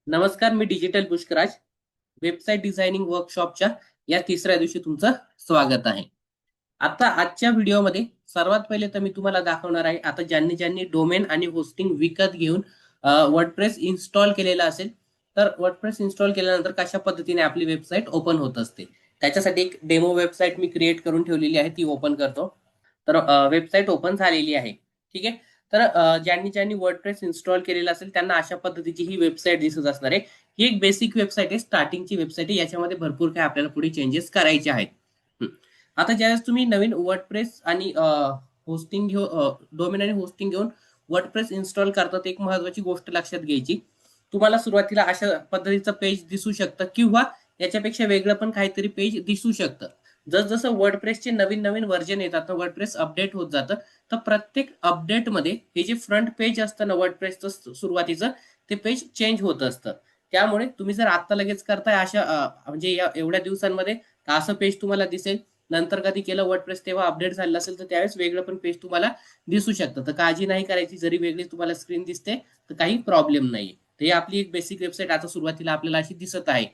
नमस्कार, मी digital Pushkaraj. Website designing वर्कशॉपच्या या तिसऱ्या दिवशी तुमचं स्वागत आहे. आता आजच्या व्हिडिओमध्ये सर्वात पहिले तर मी तुम्हाला दाखवणार आहे, आता ज्यांनी ज्यांनी डोमेन आणि होस्टिंग विकत घेऊन वर्डप्रेस इन्स्टॉल केलेला असेल, तर वर्डप्रेस इन्स्टॉल केल्यानंतर कशा पद्धतीने आपली वेबसाईट ओपन होत असते. त्याच्यासाठी एक डेमो वेबसाईट मी क्रिएट करून ठेवलेली आहे, ती ओपन करतो. तर वेबसाईट ओपन झालेली आहे. ठीक आहे. तर ज्यांनी ज्यांनी वर्डप्रेस इन्स्टॉल केलेला असेल त्यांना अशा पद्धतीची ही वेबसाईट दिसत असणार आहे. ही एक बेसिक वेबसाईट आहे, स्टार्टिंगची वेबसाईट आहे. याच्यामध्ये भरपूर काही आपल्याला पुढे चेंजेस करायचे आहेत. आता ज्यावेळेस तुम्ही नवीन वर्डप्रेस आणि होस्टिंग घेऊन डोमेन आणि होस्टिंग घेऊन वर्डप्रेस इन्स्टॉल करतात, एक महत्वाची गोष्ट लक्षात घ्यायची. तुम्हाला सुरुवातीला अशा पद्धतीचं पेज दिसू शकतं किंवा याच्यापेक्षा वेगळं पण काहीतरी पेज दिसू शकतं. जसजसं वर्डप्रेसचे नवीन नवीन व्हर्जन येतात, वर्डप्रेस अपडेट होत जातं. तर प्रत्येक अपडेटमध्ये हे जे फ्रंट पेज असतं ना वर्डप्रेसचं सुरुवातीचं, ते पेज चेंज होत असतं. त्यामुळे तुम्ही जर आता लगेच करताय अशा म्हणजे या एवढ्या दिवसांमध्ये, तर असं पेज तुम्हाला दिसेल. नंतर कधी केलं वर्डप्रेस तेव्हा अपडेट झालं असेल तर त्यावेळेस वेगळं पण पेज तुम्हाला दिसू शकतं. तर काळजी नाही करायची, जरी वेगळी तुम्हाला स्क्रीन दिसते तर काही प्रॉब्लेम नाहीये. तर ही आपली एक बेसिक वेबसाईट आता सुरुवातीला आपल्याला अशी दिसत आहे.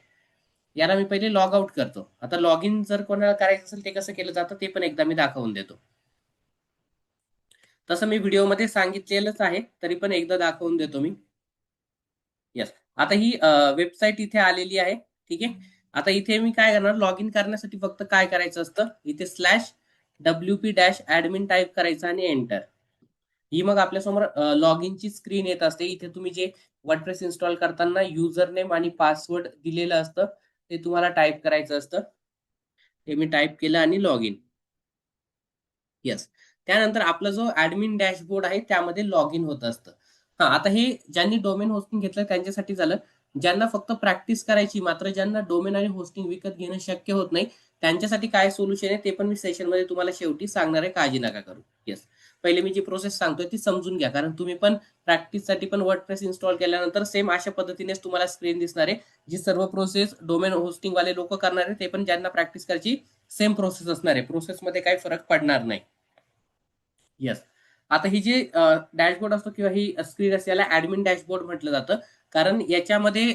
याला मी पहिले लॉग आउट करतो. आता लॉग इन जर कोणाला करायचं असेल ते कसं केलं जातं ते पण एकदा मी दाखवून देतो. तसं मी व्हिडिओमध्ये सांगितलेलंच आहे, तरी पण एकदा दाखवून देतो मी. येस. आता ही वेबसाईट इथे आलेली आहे. ठीक आहे. आता इथे मी काय करणार, लॉग इन करण्यासाठी फक्त काय करायचं असतं, इथे /wp-admin टाईप करायचं आणि एंटर. ही मग आपल्यासमोर लॉग इनची स्क्रीन येत असते. इथे तुम्ही जे वर्डप्रेस इन्स्टॉल करताना युजर नेम आणि पासवर्ड दिलेलं असतं, ते तुम्हाला टाईप करायचं असतं. हे मी टाईप केलं आणि लॉग इन. येस. त्यानंतर आपला जो ॲडमिन डॅशबोर्ड आहे त्यामध्ये लॉग इन होत असतं. हां, आता हे ज्यांनी डोमेन होस्टिंग घेतलं त्यांच्यासाठी झालं. ज्यांना फक्त प्रॅक्टिस करायची, मात्र ज्यांना डोमेन आणि होस्टिंग विकत घेणं शक्य होत नाही, त्यांच्यासाठी काय सोल्युशन आहे ते पण मी सेशनमध्ये तुम्हाला शेवटी सांगणार आहे. काळजी नका करू. येस. पहिले मी जी प्रोसेस सांगतोय ती समजून घ्या. कारण तुम्ही पण प्रॅक्टिससाठी पण वर्डप्रेस इन्स्टॉल केल्यानंतर सेम अशा पद्धतीनेच तुम्हाला स्क्रीन दिसणार आहे. जी सर्व प्रोसेस डोमेन होस्टिंगवाले लोकं करणार आहेत, ते पण ज्यांना प्रॅक्टिस करायची सेम प्रोसेस असणार आहे. प्रोसेसमध्ये काही फरक पडणार नाही. येस. आता ही जी डॅशबोर्ड असतो किंवा ही स्क्रीन असते याला ॲडमिन डॅशबोर्ड म्हटलं जातं. कारण याच्यामध्ये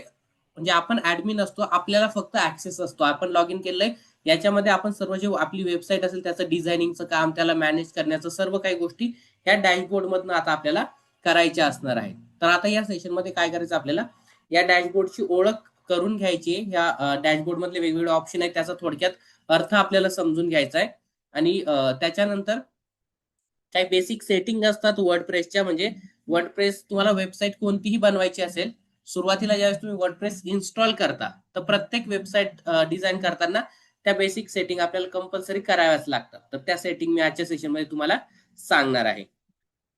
म्हणजे आपण ॲडमिन असतो, आपल्याला फक्त ॲक्सेस असतो. आपण लॉग इन केलंय, याच्यामध्ये आपण सर्व जे आपली वेबसाईट असेल त्याचं डिझायनिंगचं काम, त्याला मॅनेज करण्याचं सर्व काही गोष्टी या डॅशबोर्डमधनं आता आपल्याला करायच्या असणार आहेत. तर आता या सेशनमध्ये काय करायचं आपल्याला, या डॅशबोर्डची ओळख करून घ्यायची आहे. या डॅशबोर्डमधले वेगवेगळे ऑप्शन आहेत, त्याचा थोडक्यात अर्थ आपल्याला समजून घ्यायचा आहे. आणि त्याच्यानंतर काही बेसिक सेटिंग असतात वर्डप्रेसच्या. म्हणजे वर्डप्रेस तुम्हाला वेबसाईट कोणतीही बनवायची असेल, सुरुवातीला ज्यावेळेस तुम्ही वर्डप्रेस इन्स्टॉल करता, तर प्रत्येक वेबसाईट डिझाइन करताना त्या बेसिक सेटिंग आपल्याला कंपल्सरी कराव्याच लागतात. तर त्या सेटिंग मी आजच्या सेशनमध्ये तुम्हाला सांगणार आहे.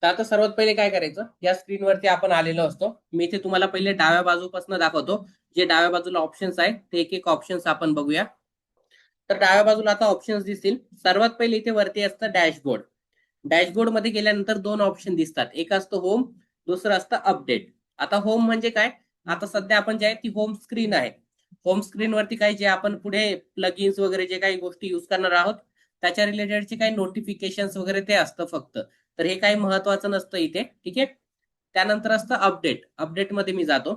तर आता सर्वात पहिले काय करायचं, या स्क्रीनवरती आपण आलेलो असतो. मी इथे तुम्हाला पहिले डाव्या बाजूपासून दाखवतो. जे डाव्या बाजूला ऑप्शन्स आहेत ते एक एक ऑप्शन्स आपण बघूया. तर डाव्या बाजूला आता ऑप्शन्स दिसतील. सर्वात पहिले इथे वरती असतं डॅशबोर्ड. डॅशबोर्डमध्ये गेल्यानंतर दोन ऑप्शन दिसतात. एक असतं होम, दुसरं असतं अपडेट. आता होम म्हणजे काय? आता सध्या आपण जे आहे ती होम स्क्रीन आहे. होम स्क्रीनवरती काही जे आपण पुढे प्लगइन्स वगैरे जे काही गोष्टी यूज करणार आहोत, त्याच्या रिलेटेडचे काही नोटिफिकेशन्स वगैरे ते असतं फक्त. तर हे काही महत्वाचं नसतं इथे. ठीक आहे. त्यानंतर असतं अपडेट. अपडेटमध्ये मी जातो.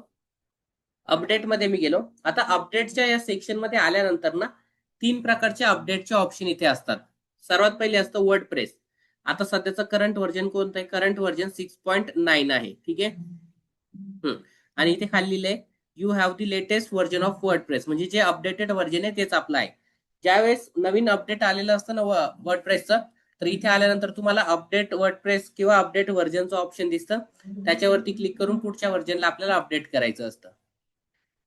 अपडेटमध्ये मी गेलो. आता अपडेटच्या या सेक्शनमध्ये आल्यानंतर ना, 3 प्रकारचे अपडेटचे ऑप्शन इथे असतात. सर्वात पहिले असतं वर्डप्रेस. आता सध्याचं करंट व्हर्जन कोणतं आहे? करंट व्हर्जन 6.9 आहे. ठीक आहे. आणि इथे खाली लिहिलंय, you have the latest version of WordPress. म्हणजे जे अपडेटेड व्हर्जन आहे तेच आपलं आहे. ज्यावेळेस नवीन अपडेट आलेलं असतं ना वर्डप्रेसचं, तर इथे आल्यानंतर तुम्हाला अपडेट वर्डप्रेस किंवा अपडेट व्हर्जनचं ऑप्शन दिसतं. त्याच्यावरती क्लिक करून पुढच्या व्हर्जनला आपल्याला अपडेट करायचं असतं.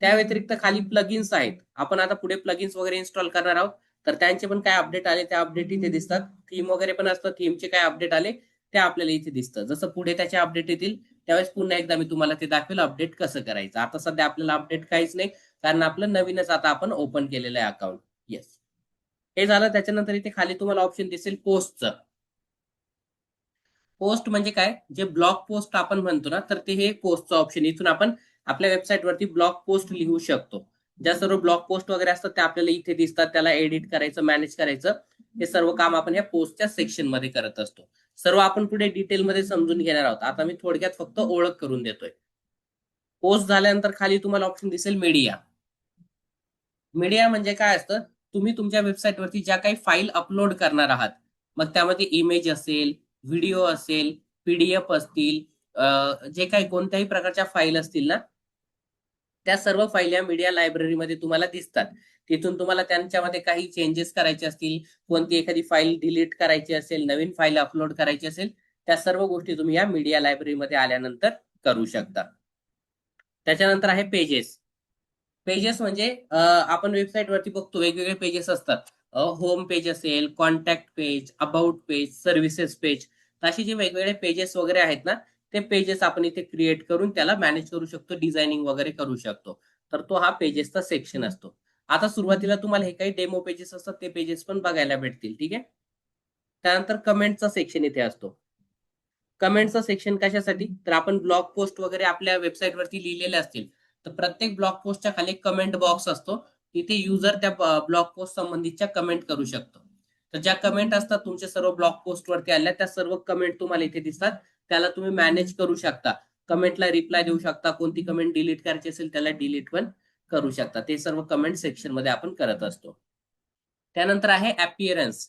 त्या व्यतिरिक्त खाली प्लगइन्स आहेत. आपण आता पुढे प्लगइन्स वगैरे इन्स्टॉल करणार आहोत. तर त्यांचे पण काय अपडेट आले त्या अपडेट इथे दिसतात. थीम वगैरे पण असतं. थीमचे काय अपडेट आले ते आपल्याला इथे दिसतं. जसं पुढे त्याचे अपडेट येतील त्यावेळेस पुन्हा एकदा मी तुम्हाला ते दाखवेल अपडेट कसं करायचं. आता सध्या आपल्याला अपडेट काहीच नाही. कारण आपलं नवीनच आता आपण ओपन केलेलं आहे अकाउंट. येस. हे झालं. त्याच्यानंतर इथे खाली तुम्हाला ऑप्शन दिसेल पोस्टचं. पोस्ट म्हणजे काय? जे ब्लॉग पोस्ट आपण म्हणतो ना, तर ते हे पोस्टचं ऑप्शन. इथून आपण आपल्या वेबसाईटवरती ब्लॉग पोस्ट लिहू शकतो. ज्या सर्व ब्लॉग पोस्ट वगैरे असतात त्या आपल्याला इथे दिसतात. त्याला एडिट करायचं, मॅनेज करायचं, हे सर्व काम आपण या पोस्टच्या सेक्शनमध्ये करत असतो. सर्व आपण पुढे डिटेलमध्ये समजून घेणार आहोत. आता मी थोडक्यात फक्त ओळख करून देतोय. पोस्ट झाल्यानंतर खाली तुम्हाला ऑप्शन दिसेल मीडिया. मीडिया म्हणजे काय असतं, तुम्ही तुमच्या वेबसाईटवरती ज्या काही फाईल अपलोड करणार आहात, मग त्यामध्ये इमेज असेल, व्हिडिओ असेल, पीडीएफ असतील, जे काही कोणत्याही प्रकारच्या फाईल असतील ना, त्या सर्व फाईल या मीडिया लायब्ररीमध्ये तुम्हाला दिसतात. तिथून तुम्हाला त्यांच्यामध्ये काही चेंजेस करायचे असतील, कोणती एखादी फाईल डिलीट करायची असेल, नवीन फाईल अपलोड करायची असेल, त्या सर्व गोष्टी तुम्ही या मीडिया लायब्ररीमध्ये आल्यानंतर करू शकता. त्याच्यानंतर आहे पेजेस. पेजेस म्हणजे आपण वेबसाईटवरती बघतो वेगवेगळे पेजेस असतात. होम पेज असेल, contact page, about page, services page. असे जे वेगवेगळे पेजेस वगैरे आहेत ना, ते पेजेस आपण इथे क्रिएट करून त्याला मॅनेज करू शकतो, डिझायनिंग वगैरे करू शकतो. तर तो हा पेजेसचा सेक्शन असतो. आता सुरुवातीला तुम्हाला हे काही डेमो पेजेस असतात, ते पेजेस पण बघायला भेटतील. ठीक आहे. त्यानंतर कमेंटचा सेक्शन इथे असतो. कमेंटचं सेक्शन कशासाठी? तर आपण ब्लॉग पोस्ट वगैरे आपल्या वेबसाईटवरती लिहिलेले असतील, तर प्रत्येक ब्लॉग पोस्टच्या खाली कमेंट बॉक्स असतो. तिथे युजर त्या ब्लॉग पोस्ट संबंधितच्या कमेंट करू शकतो. तर ज्या कमेंट असतात तुमच्या सर्व ब्लॉग पोस्टवरती आल्या, त्या सर्व कमेंट तुम्हाला इथे दिसतात. त्याला तुम्ही मॅनेज करू शकता. कमेंटला रिप्लाय देऊ शकता. कोणती कमेंट डिलीट करायची असेल त्याला डिलीट पण करू शकता. ते सर्व कमेंट सेक्शनमध्ये आपण करत असतो. त्यानंतर आहे अपीअरन्स.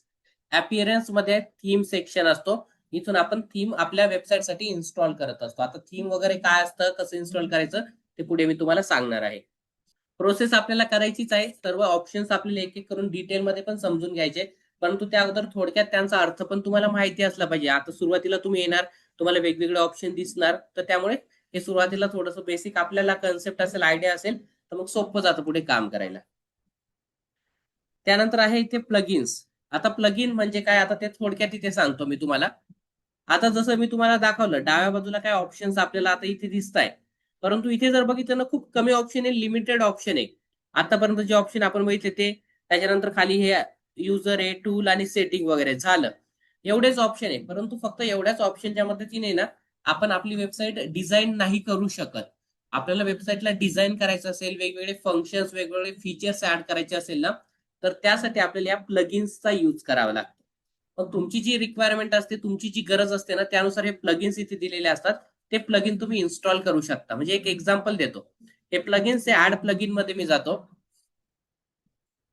अपीअरन्स मध्ये थीम सेक्शन असतो. इथून आपण थीम आपल्या वेबसाईटसाठी इन्स्टॉल करत असतो. आता थीम वगैरे काय असतं, कसं इन्स्टॉल करायचं ते पुढे मी तुम्हाला सांगणार आहे. प्रोसेस आपल्याला करायचीच आहे. सर्व ऑप्शन्स आपल्याला एक एक करून डिटेलमध्ये पण समजून घ्यायचे. परंतु त्या अगोदर थोडक्यात त्यांचा अर्थ पण तुम्हाला माहिती असला पाहिजे. आता सुरुवातीला तुम्ही येणार, तुम्हाला वेगवेगळे ऑप्शन दिसणार, तर त्यामुळे हे सुरुवातीला थोडंसं बेसिक आपल्याला कन्सेप्ट असेल, आयडिया असेल, तर मग सोपं जातं पुढे काम करायला. त्यानंतर आहे इथे प्लगिन्स. आता प्लगिन म्हणजे काय, आता ते थोडक्यात इथे सांगतो मी तुम्हाला. आता जसं मी तुम्हाला दाखवलं, डाव्या बाजूला काय ऑप्शन्स आपल्याला आता इथे दिसत आहे. परंतु इथे जर बघितलं ना, खूप कमी ऑप्शन आहे, लिमिटेड ऑप्शन आहे. आतापर्यंत जे ऑप्शन आपण बघितले ते, त्याच्यानंतर खाली हे युजर आहे, टूल आणि सेटिंग वगैरे झालं. एवढेच ऑप्शन आहे. परंतु फक्त एवढ्याच ऑप्शनच्या मदतीने ना, आपण आपली वेबसाईट डिझाईन नाही करू शकत. आपल्याला वेबसाईटला डिझाईन करायचं असेल, वेगवेगळे फंक्शन्स, वेगवेगळे फीचर्स ऍड करायचे असेल ना, तर त्यासाठी आपल्याला या प्लगिन्सचा यूज करावा लागतो. मग तुमची जी रिक्वायरमेंट असते, तुमची जी गरज असते ना, त्यानुसार हे प्लगिन्स इथे दिलेले असतात. ते प्लगिन तुम्ही इन्स्टॉल करू शकता. म्हणजे एक एक्झाम्पल देतो. हे प्लगिन्स हे ऍड प्लगिन मध्ये मी जातो.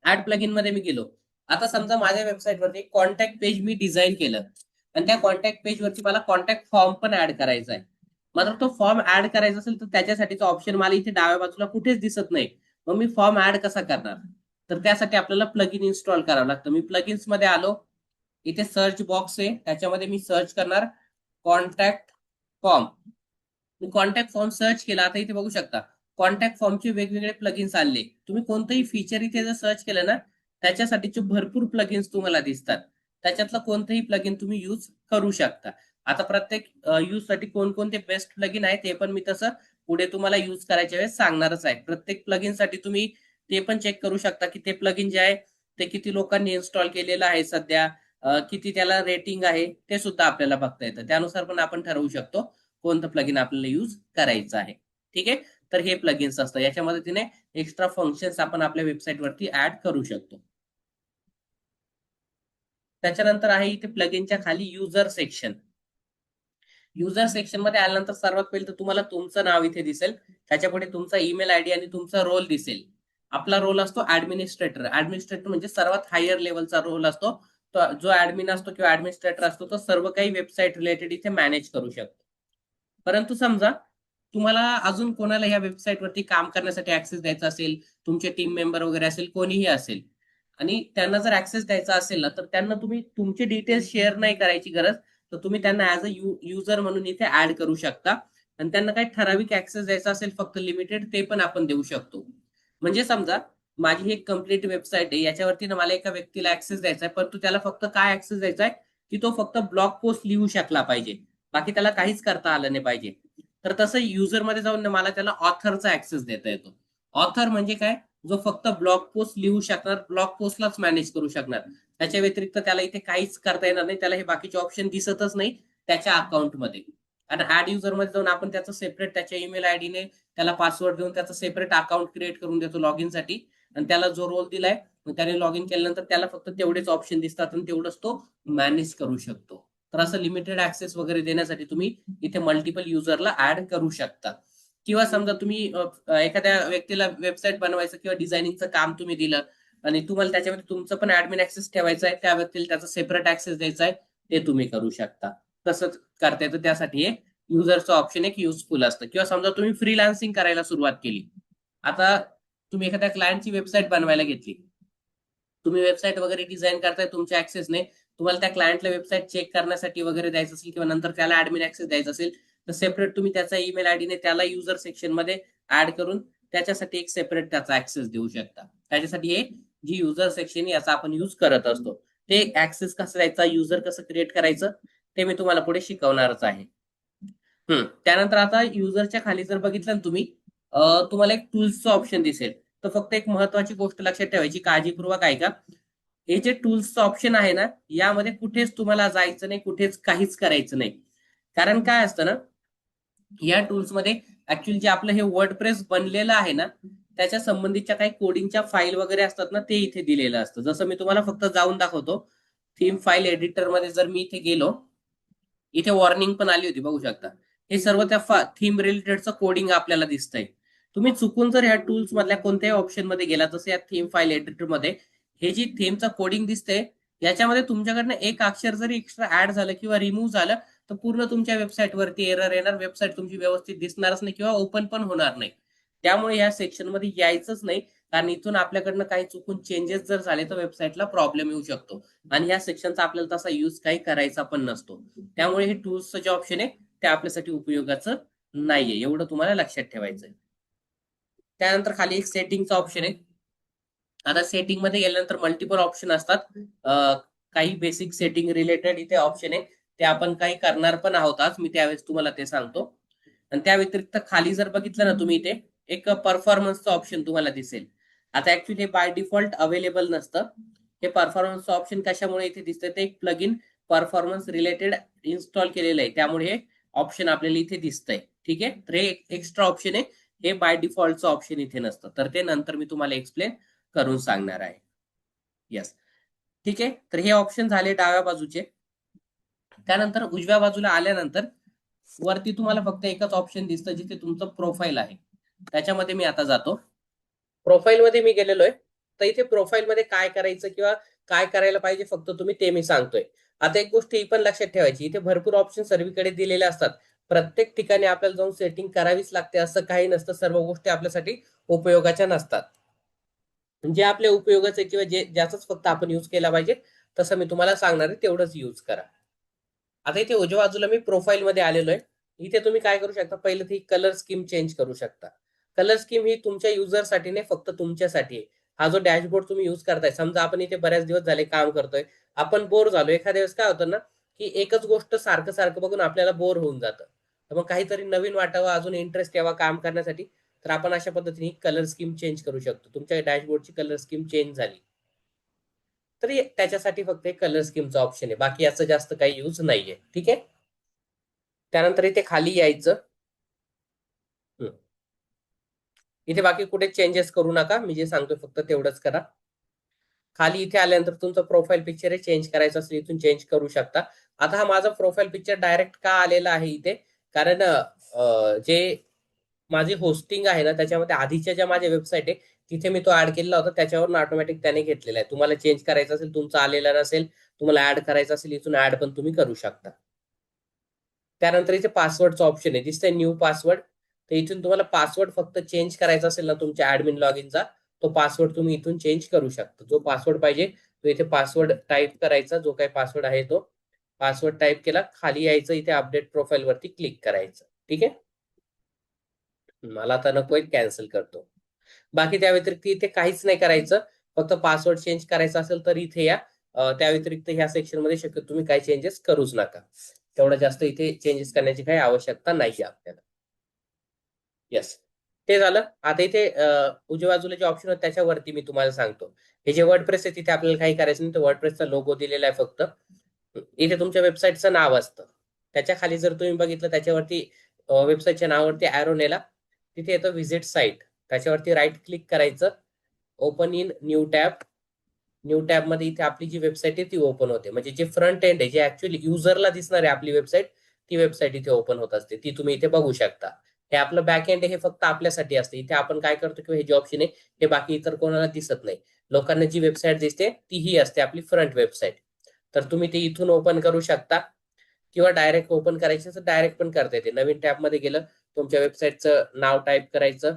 ऍड प्लगिन मध्ये मी गेलो. आता समजा माझ्या वेबसाईटवरती कॉन्टॅक्ट पेज मी डिझाईन केलं आणि त्या कॉन्टॅक्ट पेजवरती मला कॉन्टॅक्ट फॉर्म पण ऍड करायचा आहे. मात्र तो फॉर्म ऍड करायचा असेल तर त्याच्यासाठीचा ऑप्शन मला इथे डाव्या बाजूला कुठेच दिसत नाही. मग मी फॉर्म ऍड कसा करणार? तर त्यासाठी आपल्याला प्लगिन इन्स्टॉल करावं लागतं. मी प्लगिन्स मध्ये आलो. इथे सर्च बॉक्स आहे, त्याच्यामध्ये मी सर्च करणार कॉन्टॅक्ट फॉर्म. मी कॉन्टॅक्ट फॉर्म सर्च केला. आता इथे बघू शकता कॉन्टॅक्ट फॉर्मचे वेगवेगळे प्लगिन्स आले. तुम्ही कोणतंही फीचर इथे जर सर्च केलं ना, त्याच्यासाठीचे भरपूर प्लगिन्स तुम्हाला दिसतात. त्याच्यातलं कोणतंही प्लगिन तुम्ही यूज करू शकता. आता प्रत्येक यूज साठी कोणकोणते बेस्ट प्लगिन आहे ते पण मी तसं पुढे तुम्हाला यूज करायच्या वेळेस सांगणारच आहे. प्रत्येक प्लगिन साठी तुम्ही ते पण चेक करू शकता की ते प्लगिन जे आहे ते किती लोकांनी इन्स्टॉल केलेलं आहे सध्या, किती त्याला रेटिंग आहे ते सुद्धा आपल्याला बघता येतं. त्यानुसार पण आपण ठरवू शकतो कोणतं प्लगिन आपल्याला यूज करायचं आहे. ठीक आहे. तर हे प्लगिन्स असतं. याच्या मदतीने एक्स्ट्रा फंक्शन्स आपण आपल्या वेबसाईटवरती ऍड करू शकतो. त्याच्यानंतर आहे इथे प्लगिनच्या खाली युजर सेक्शन. युजर सेक्शन मध्ये आल्यानंतर सर्वात पहिले तर तुम्हाला तुमचं नाव इथे दिसेल. त्याच्यापुढे तुमचा ईमेल आयडी आणि तुमचा रोल दिसेल. आपला रोल असतो ऍडमिनिस्ट्रेटर. ऍडमिनिस्ट्रेटर म्हणजे सर्वात हायर लेवलचा रोल असतो. जो ऍडमिन असतो किंवा ऍडमिनिस्ट्रेटर असतो तो सर्व काही वेबसाईट रिलेटेड इथे मॅनेज करू शकतो. परंतु समजा तुम्हाला अजून कोणाला ह्या वेबसाईटवरती काम करण्यासाठी ऍक्सेस द्यायचा असेल, तुमचे टीम मेंबर वगैरे असेल, कोणीही असेल, आणि त्यांना जर ऍक्सेस द्यायचा असेल ना, तर त्यांना तुम्ही तुमचे डिटेल्स शेअर नाही करायची गरज. तर तुम्ही त्यांना ऍज अ युजर म्हणून इथे ऍड करू शकता. आणि त्यांना काही ठराविक ऍक्सेस द्यायचा असेल, फक्त लिमिटेड, ते पण आपण देऊ शकतो. म्हणजे समजा माझी ही एक कम्प्लीट वेबसाईट आहे, याच्यावरती ना मला एका व्यक्तीला ऍक्सेस द्यायचा आहे, परंतु त्याला फक्त काय ऍक्सेस द्यायचा आहे की तो फक्त ब्लॉग पोस्ट लिहू शकला पाहिजे, बाकी त्याला काहीच करता आलं नाही पाहिजे. तर तसं युजर मध्ये जाऊन मला त्याला ऑथरचा ऍक्सेस देता येतो. ऑथर म्हणजे काय? जो फक्त ब्लॉग पोस्ट लिहू शकणार, ब्लॉग पोस्टलाच मॅनेज करू शकणार. त्याच्या व्यतिरिक्त त्याला इथे काहीच करता येणार नाही, त्याला हे बाकीचे ऑप्शन दिसतच नाही त्याच्या अकाउंटमध्ये. आणि ऍड युजर मध्ये जाऊन आपण त्याचं सेपरेट त्याच्या ईमेल आयडीने त्याला पासवर्ड देऊन त्याचं सेपरेट अकाउंट क्रिएट करून देतो लॉग इन साठी. आणि त्याला जो रोल दिलाय त्याने लॉग इन केल्यानंतर त्याला फक्त तेवढेच ऑप्शन दिसतात आणि तेवढंच तो मॅनेज करू शकतो. तर असं लिमिटेड ऍक्सेस वगैरे देण्यासाठी तुम्ही इथे मल्टिपल युजरला ऍड करू शकता. किंवा समजा तुम्ही एखाद्या व्यक्तीला वेबसाईट बनवायचं किंवा डिझायनिंगचं काम तुम्ही दिलं आणि तुम्हाला त्याच्यामध्ये तुमचं पण ऍडमिन ऍक्सेस ठेवायचा आहे, त्या व्यक्तीला त्याचा सेपरेट ऍक्सेस द्यायचा आहे, ते तुम्ही करू शकता. तसंच करता येतं. त्यासाठी हे युजरचं ऑप्शन एक युजफुल असतं. किंवा समजा तुम्ही फ्रीलान्सिंग करायला सुरुवात केली. आता तुम्ही एखाद्या क्लायंटची वेबसाईट बनवायला घेतली. तुम्ही वेबसाईट वगैरे डिझाईन करताय तुमच्या ऍक्सेसने, तुम्हाला त्या क्लायंटला वेबसाईट चेक करण्यासाठी वगैरे द्यायचं असेल किंवा नंतर त्याला ऍडमिन ऍक्सेस द्यायचा असेल, तर सेपरेट तुम्ही त्याचा ईमेल आयडीने त्याला युजर सेक्शनमध्ये ऍड करून त्याच्यासाठी एक सेपरेट त्याचा ऍक्सेस देऊ शकता. त्याच्यासाठी हे जी युजर सेक्शन याचा आपण यूज करत असतो. ते ऍक्सेस कसं द्यायचा, युजर कसं क्रिएट करायचं, ते मी तुम्हाला पुढे शिकवणारच आहे. त्यानंतर आता युजरच्या खाली जर बघितलं ना तुम्ही, तुम्हाला एक टूल्सचं ऑप्शन दिसेल. तर फक्त एक महत्वाची गोष्ट लक्षात ठेवायची, काळजीपूर्वक ऐका. हे जे टूल्सचं ऑप्शन आहे ना, यामध्ये कुठेच तुम्हाला जायचं नाही, कुठेच काहीच करायचं नाही. कारण काय असतं ना, या टूल्समध्ये ऍक्च्युअली जे आपलं हे वर्डप्रेस बनलेलं आहे ना, त्याच्या संबंधीच्या काही कोडिंगच्या फाईल वगैरे असतात ना, ते इथे दिलेलं असतं. जसं मी तुम्हाला फक्त जाऊन दाखवतो. थीम फाईल एडिटरमध्ये जर मी इथे गेलो, इथे वॉर्निंग पण आली होती, बघू शकता. हे सर्व त्या थीम रिलेटेडचं कोडिंग आपल्याला दिसतंय. तुम्ही चुकून जर ह्या टूल्स मधल्या कोणत्याही ऑप्शन मध्ये गेला, जसं या थीम फाईल एडिटर मध्ये हे जी थीमचं कोडिंग दिसतंय, याच्यामध्ये तुमच्याकडनं एक अक्षर जरी एक्स्ट्रा ऍड झालं किंवा रिमूव्ह झालं, तर पूर्ण तुमच्या वेबसाईटवरती एरर येणार, वेबसाईट तुमची व्यवस्थित दिसणारच नाही किंवा ओपन पण होणार नाही. त्यामुळे या सेक्शन मध्ये यायचंच नाही, कारण इथून आपल्याकडनं काही चुकून चेंजेस जर झाले तर वेबसाईटला प्रॉब्लेम येऊ शकतो. आणि या सेक्शनचा आपल्याला तसा यूज काही करायचा पण नसतो. त्यामुळे हे टूल्सचं जे ऑप्शन आहे ते आपल्यासाठी उपयोगाचं नाहीये, एवढं तुम्हाला लक्षात ठेवायचं आहे. त्यानंतर खाली एक सेटिंगचा ऑप्शन आहे. आता सेटिंग मध्ये गेल्यानंतर मल्टिपल ऑप्शन असतात. काही बेसिक सेटिंग रिलेटेड इथे ऑप्शन आहे, ते आपण काही करणार पण आहोत आज, मी त्यावेळेस तुम्हाला ते सांगतो. आणि त्या व्यतिरिक्त खाली जर बघितलं ना तुम्ही, इथे एक परफॉर्मन्सचं ऑप्शन तुम्हाला दिसेल. आता ऍक्च्युली हे बाय डिफॉल्ट अवेलेबल नसतं. हे परफॉर्मन्सचं ऑप्शन कशामुळे इथे दिसतं, ते एक plug in performance related install केलेलं आहे, त्यामुळे हे ऑप्शन आपल्याला इथे दिसतंय. ठीक आहे, तर हे एक्स्ट्रा ऑप्शन आहे. हे बाय डिफॉल्टचं ऑप्शन इथे नसतं, तर ते नंतर मी तुम्हाला एक्सप्लेन करून सांगणार आहे. येस, ठीक आहे. तर हे ऑप्शन झाले डाव्या बाजूचे. त्यानंतर उजव्या बाजूला आल्यानंतर वरती तुम्हाला फक्त एकच ऑप्शन दिसतं, जिथे तुमचं प्रोफाईल आहे. त्याच्यामध्ये मी आता जातो. प्रोफाईल मध्ये मी गेलेलो आहे. तर इथे प्रोफाईल मध्ये काय करायचं किंवा काय करायला पाहिजे फक्त तुम्ही ते मी सांगतोय. आता एक गोष्ट ही पण लक्षात ठेवायची, इथे भरपूर ऑप्शन सर्वीकडे दिलेले असतात. प्रत्येक ठिकाणी आपल्याला जाऊन सेटिंग करावीच लागते असं काही नसतं. सर्व गोष्टी आपल्यासाठी उपयोगाच्या नसतात. जे आपल्या उपयोगाचं किंवा जे ज्याचाच फक्त आपण युज केला पाहिजे, तसं मी तुम्हाला सांगणार आहे, तेवढंच युज करा. आता इथे उजव्या बाजूला मी प्रोफाईल मध्ये आलेलो आहे. इथे तुम्ही काय करू शकता, पहिलं ती कलर स्कीम चेंज करू शकता. कलर स्कीम ही तुमच्या युजरसाठी नाही, फक्त तुमच्यासाठी आहे. हा जो डॅशबोर्ड तुम्ही युज करताय, समजा आपण इथे बऱ्याच दिवस झाले काम करतोय, आपण बोर झालो. एखाद्या वेळेस काय होतं ना, की एकच गोष्ट सारखं सारखं बघून आपल्याला बोर होऊन जातं. तर मग काहीतरी नवीन वाटावं, अजून इंटरेस्ट यावा काम करण्यासाठी, तर आपण अशा पद्धतीने कलर स्कीम चेंज करू शकतो. तुमच्या डॅशबोर्डची कलर स्कीम चेंज झाली, तर त्याच्यासाठी फक्त एक कलर स्कीमचा ऑप्शन आहे, बाकी याचं जास्त काही यूज नाहीये. ठीक आहे. त्यानंतर इथे खाली यायचं. इथे बाकी कुठे चेंजेस करू नका, मी जे सांगतोय फक्त तेवढंच करा. खाली इथे आल्यानंतर तुमचं प्रोफाईल पिक्चर चेंज करायचं असेल, इथून चेंज करू शकता. आता हा माझा प्रोफाईल पिक्चर डायरेक्ट का आलेला आहे इथे, कारण जे माझी होस्टिंग आहे ना, त्याच्यामध्ये आधीच्या ज्या माझ्या वेबसाईट आहे, तिथे मी तो ऍड केलेला होता, त्याच्यावरून ऑटोमॅटिक त्याने घेतलेला आहे. तुम्हाला चेंज करायचं असेल, तुमचा आलेला नसेल, तुम्हाला ऍड करायचं असेल, इथून ऍड पण तुम्ही करू शकता. त्यानंतर इथे पासवर्डचं ऑप्शन आहे, दिसतंय न्यू पासवर्ड. तर इथून तुम्हाला पासवर्ड फक्त चेंज करायचा असेल ना तुमच्या ऍडमिन लॉग इनचा, तो पासवर्ड तुम्ही इथून चेंज करू शकता. जो पासवर्ड पाहिजे तो इथे पासवर्ड टाईप करायचा, जो काही पासवर्ड आहे तो पासवर्ड टाईप केला, खाली यायचं, इथे अपडेट प्रोफाईल वरती क्लिक करायचं. ठीक आहे, मला आता नकोय, कॅन्सल करतो. बाकी त्या व्यतिरिक्त इथे काहीच नाही करायचं, फक्त पासवर्ड चेंज करायचा असेल तर इथे या. त्या व्यतिरिक्त ह्या सेक्शन मध्ये शक्यतो तुम्ही काही चेंजेस करूच नका. तेवढं जास्त इथे चेंजेस करण्याची काही आवश्यकता नाही आपल्याला. येस, ते झालं. आता इथे उजव्या बाजूला जे ऑप्शन आहे त्याच्यावरती मी तुम्हाला सांगतो. हे जे वर्डप्रेस आहे तिथे आपल्याला काही करायचं नाही, तर वर्डप्रेसचा लोगो दिलेला आहे फक्त. इथे तुमच्या वेबसाईटचं नाव असतं. त्याच्या खाली जर तुम्ही बघितलं, त्याच्यावरती वेबसाईटच्या नावावरती ॲरो नेला, तिथे येतं व्हिजिट साईट. त्याच्यावरती राईट क्लिक करायचं, open in new tab. New tab मध्ये इथे आपली जी वेबसाईट आहे ती ओपन होते. म्हणजे जे फ्रंट एंड आहे, जे ऍक्च्युअली युजरला दिसणार आहे आपली वेबसाईट, ती वेबसाईट इथे ओपन होत असते. ती तुम्ही इथे बघू शकता. हे आपलं बॅक एंड हे फक्त आपल्यासाठी असते. इथे आपण काय करतो किंवा हे जे ऑप्शन आहे हे बाकी इतर कोणाला दिसत नाही. लोकांना जी वेबसाईट दिसते ती ही असते आपली फ्रंट वेबसाईट. तर तुम्ही ते इथून ओपन करू शकता किंवा डायरेक्ट ओपन करायचं तर डायरेक्ट पण करता येते. नवीन टॅबमध्ये गेलं, तुमच्या वेबसाईटचं नाव टाईप करायचं,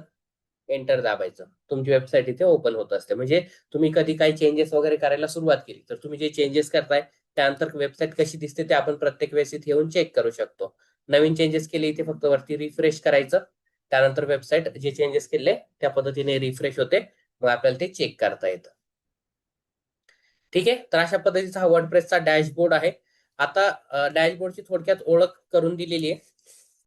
एंटर दाबायचं, तुमची वेबसाईट इथे ओपन होत असते. म्हणजे तुम्ही कधी काही चेंजेस वगैरे करायला सुरुवात केली तर तुम्ही जे चेंजेस करताय त्यानंतर वेबसाईट कशी दिसते ते आपण प्रत्येक वेळेस इथे येऊन चेक करू शकतो. नवीन चेंजेस केले इथे फक्त वरती रिफ्रेश करायचं, त्यानंतर वेबसाईट जे चेंजेस केले त्या पद्धतीने रिफ्रेश होते, मग आपल्याला ते चेक करता येतं. ठीक आहे, तर अशा पद्धतीचा हा वर्डप्रेसचा डॅशबोर्ड आहे. आता डॅशबोर्डची थोडक्यात ओळख करून दिलेली आहे.